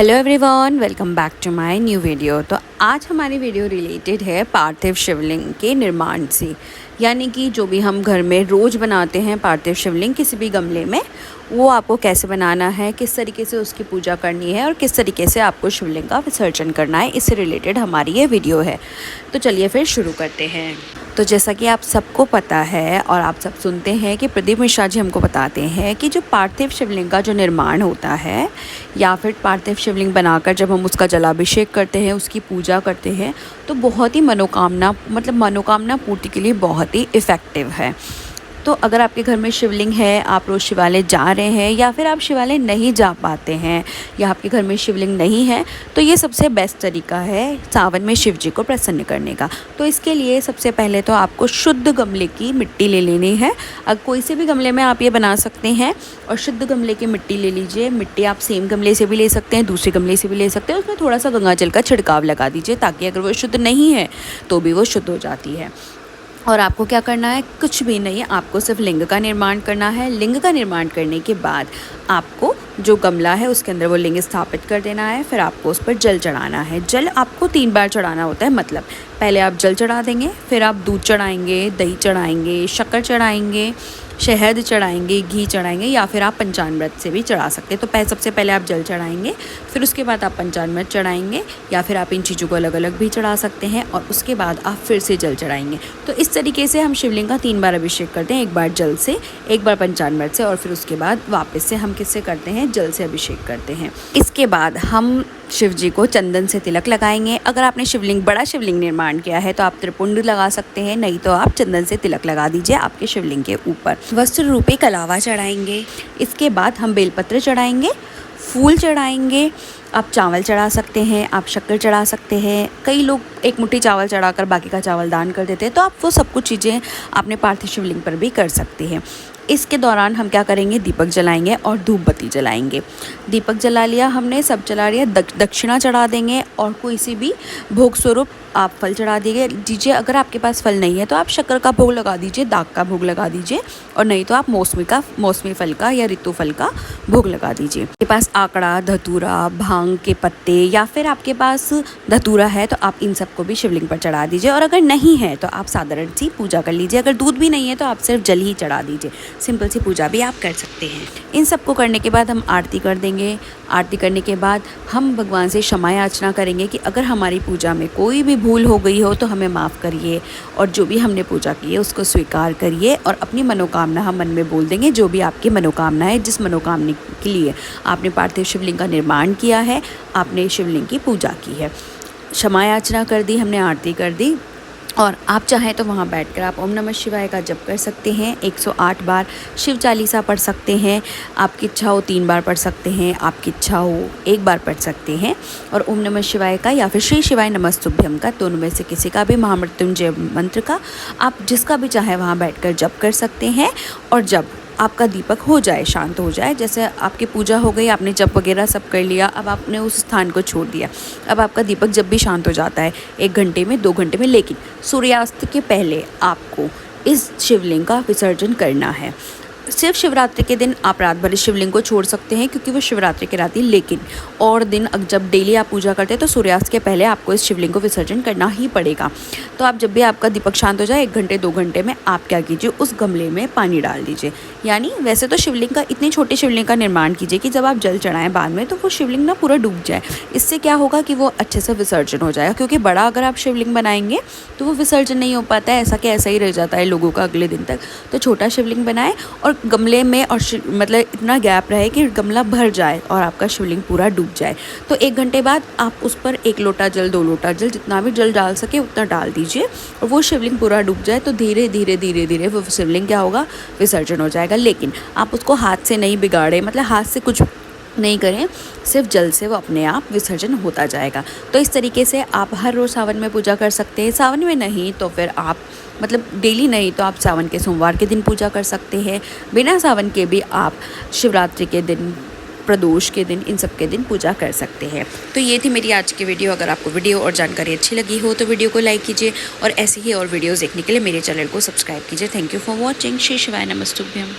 Hello everyone, welcome back to my new video. तो आज हमारी वीडियो रिलेटेड है पार्थिव शिवलिंग के निर्माण से, यानी कि जो भी हम घर में रोज़ बनाते हैं पार्थिव शिवलिंग किसी भी गमले में, वो आपको कैसे बनाना है, किस तरीके से उसकी पूजा करनी है और किस तरीके से आपको शिवलिंग का विसर्जन करना है, इससे रिलेटेड हमारी ये वीडियो है। तो चलिए फिर शुरू करते हैं। तो जैसा कि आप सबको पता है और आप सब सुनते हैं कि प्रदीप मिश्रा जी हमको बताते हैं कि जो पार्थिव शिवलिंग का जो निर्माण होता है या फिर पार्थिव शिवलिंग बनाकर जब हम उसका जलाभिषेक करते हैं, उसकी पूजा करते हैं, तो बहुत ही मनोकामना पूर्ति के लिए बहुत ही इफ़ेक्टिव है। तो अगर आपके घर में शिवलिंग है, आप रोज़ शिवालय जा रहे हैं या फिर आप शिवालय नहीं जा पाते हैं या आपके घर में शिवलिंग नहीं है, तो ये सबसे बेस्ट तरीका है सावन में शिव जी को प्रसन्न करने का। तो इसके लिए सबसे पहले तो आपको शुद्ध गमले की मिट्टी ले लेनी है। अब कोई से भी गमले में आप ये बना सकते हैं और शुद्ध गमले की मिट्टी ले लीजिए। मिट्टी आप सेम गमले से भी ले सकते हैं, दूसरे गमले से भी ले सकते हैं। उसमें थोड़ा सा गंगा जल का छिड़काव लगा दीजिए ताकि अगर वो शुद्ध नहीं है तो भी वो शुद्ध हो जाती है। और आपको क्या करना है, कुछ भी नहीं, आपको सिर्फ लिंग का निर्माण करना है। लिंग का निर्माण करने के बाद आपको जो गमला है उसके अंदर वो लिंग स्थापित कर देना है। फिर आपको उस पर जल चढ़ाना है। जल आपको 3 बार चढ़ाना होता है। मतलब पहले आप जल चढ़ा देंगे, फिर आप दूध चढ़ाएंगे, दही चढ़ाएंगे, शक्कर चढ़ाएंगे, शहद चढ़ाएंगे, घी चढ़ाएंगे या फिर आप पंचामृत से भी चढ़ा सकते हैं। तो सबसे पहले आप जल चढ़ाएंगे, फिर उसके बाद आप पंचामृत चढ़ाएंगे या फिर आप इन चीज़ों को अलग अलग भी चढ़ा सकते हैं और उसके बाद आप फिर से जल चढ़ाएंगे। तो इस तरीके से हम शिवलिंग का 3 बार अभिषेक करते हैं, 1 बार जल से, 1 बार पंचामृत से और फिर उसके बाद वापस से हम किससे करते हैं, जल से अभिषेक करते हैं। इसके बाद हम शिव जी को चंदन से तिलक लगाएंगे। अगर आपने बड़ा शिवलिंग निर्माण किया है तो आप त्रिपुंड लगा सकते हैं, नहीं तो आप चंदन से तिलक लगा दीजिए आपके शिवलिंग के ऊपर। वस्त्र रूपी कलावा चढ़ाएंगे। इसके बाद हम बेलपत्र चढ़ाएंगे, फूल चढ़ाएंगे। आप चावल चढ़ा सकते हैं, आप शक्कर चढ़ा सकते हैं। कई लोग एक मुट्ठी चावल चढ़ाकर बाकी का चावल दान कर देते हैं, तो आप वो सब कुछ चीज़ें अपने पार्थिव शिवलिंग पर भी कर सकते हैं। इसके दौरान हम क्या करेंगे, दीपक जलाएंगे और धूप बत्ती जलाएंगे। दीपक जला लिया हमने, सब जला लिया, दक्षिणा चढ़ा देंगे और कोई सी भी भोग स्वरूप आप फल चढ़ा दीजिए। अगर आपके पास फल नहीं है तो आप शक्कर का भोग लगा दीजिए, दाग का भोग लगा दीजिए और नहीं तो आप मौसमी फल का या ऋतु फल का भोग लगा दीजिए। आपके पास आकड़ा, धतूरा, भांग के पत्ते या फिर आपके पास धतूरा है तो आप इन सबको भी शिवलिंग पर चढ़ा दीजिए। और अगर नहीं है तो आप साधारण सी पूजा कर लीजिए। अगर दूध भी नहीं है तो आप सिर्फ जल ही चढ़ा दीजिए। सिंपल सी पूजा भी आप कर सकते हैं। इन सबको करने के बाद हम आरती कर देंगे। आरती करने के बाद हम भगवान से क्षमा याचना करेंगे कि अगर हमारी पूजा में कोई भी भूल हो गई हो तो हमें माफ़ करिए और जो भी हमने पूजा की है उसको स्वीकार करिए और अपनी मनोकामना हम मन में बोल देंगे। जो भी आपकी मनोकामना है, जिस मनोकामना के लिए आपने पार्थिव शिवलिंग का निर्माण किया है, आपने शिवलिंग की पूजा की है, क्षमा याचना कर दी, हमने आरती कर दी और आप चाहें तो वहाँ बैठकर आप ओम नमः शिवाय का जप कर सकते हैं। 108 बार शिव चालीसा पढ़ सकते हैं। आपकी इच्छा हो 3 बार पढ़ सकते हैं, आपकी इच्छा हो 1 बार पढ़ सकते हैं। और ओम नमः शिवाय का या फिर श्री शिवाय नमस्तुभ्यम का, दोनों में से किसी का भी, महामृत्युंजय मंत्र का, आप जिसका भी चाहे वहाँ बैठकर जप कर सकते हैं। और जब आपका दीपक हो जाए, शांत हो जाए, जैसे आपकी पूजा हो गई, आपने जप वगैरह सब कर लिया, अब आपने उस स्थान को छोड़ दिया, अब आपका दीपक जब भी शांत हो जाता है 1 घंटे में, 2 घंटे में, लेकिन सूर्यास्त के पहले आपको इस शिवलिंग का विसर्जन करना है। सिर्फ शिवरात्रि के दिन आप रात भर इस शिवलिंग को छोड़ सकते हैं क्योंकि वो शिवरात्रि की रात ही, लेकिन और दिन जब डेली आप पूजा करते हैं तो सूर्यास्त के पहले आपको इस शिवलिंग को विसर्जन करना ही पड़ेगा। तो आप जब भी आपका दीपक शांत हो जाए 1 घंटे 2 घंटे में आप क्या कीजिए, उस गमले में पानी डाल दीजिए। यानी वैसे तो शिवलिंग का, इतनी छोटी शिवलिंग का निर्माण कीजिए कि जब आप जल चढ़ाएं बाद में तो वो शिवलिंग ना पूरा डूब जाए। इससे क्या होगा कि वो अच्छे से विसर्जन हो जाएगा, क्योंकि बड़ा अगर आप शिवलिंग बनाएंगे तो वो विसर्जन नहीं हो पाता है, ऐसा कि ऐसा ही रह जाता है लोगों का अगले दिन तक। तो छोटा शिवलिंग बनाएं और गमले में और मतलब इतना गैप रहे कि गमला भर जाए और आपका शिवलिंग पूरा डूब जाए। तो 1 घंटे बाद आप उस पर 1 लोटा जल, 2 लोटा जल, जितना भी जल डाल सके उतना डाल दीजिए और वो शिवलिंग पूरा डूब जाए तो धीरे धीरे वो शिवलिंग क्या होगा, विसर्जन हो जाएगा। लेकिन आप उसको हाथ से नहीं बिगाड़े, मतलब हाथ से कुछ नहीं करें, सिर्फ जल से वो अपने आप विसर्जन होता जाएगा। तो इस तरीके से आप हर रोज़ सावन में पूजा कर सकते हैं। सावन में नहीं तो फिर आप डेली नहीं तो आप सावन के सोमवार के दिन पूजा कर सकते हैं। बिना सावन के भी आप शिवरात्रि के दिन, प्रदोष के दिन, इन सब के दिन पूजा कर सकते हैं। तो ये थी मेरी आज की वीडियो। अगर आपको वीडियो और जानकारी अच्छी लगी हो तो वीडियो को लाइक कीजिए और ऐसे ही और वीडियोज़ देखने के लिए मेरे चैनल को सब्सक्राइब कीजिए। Thank you for watching. Shri शिवाय नमस्तुभ्यम।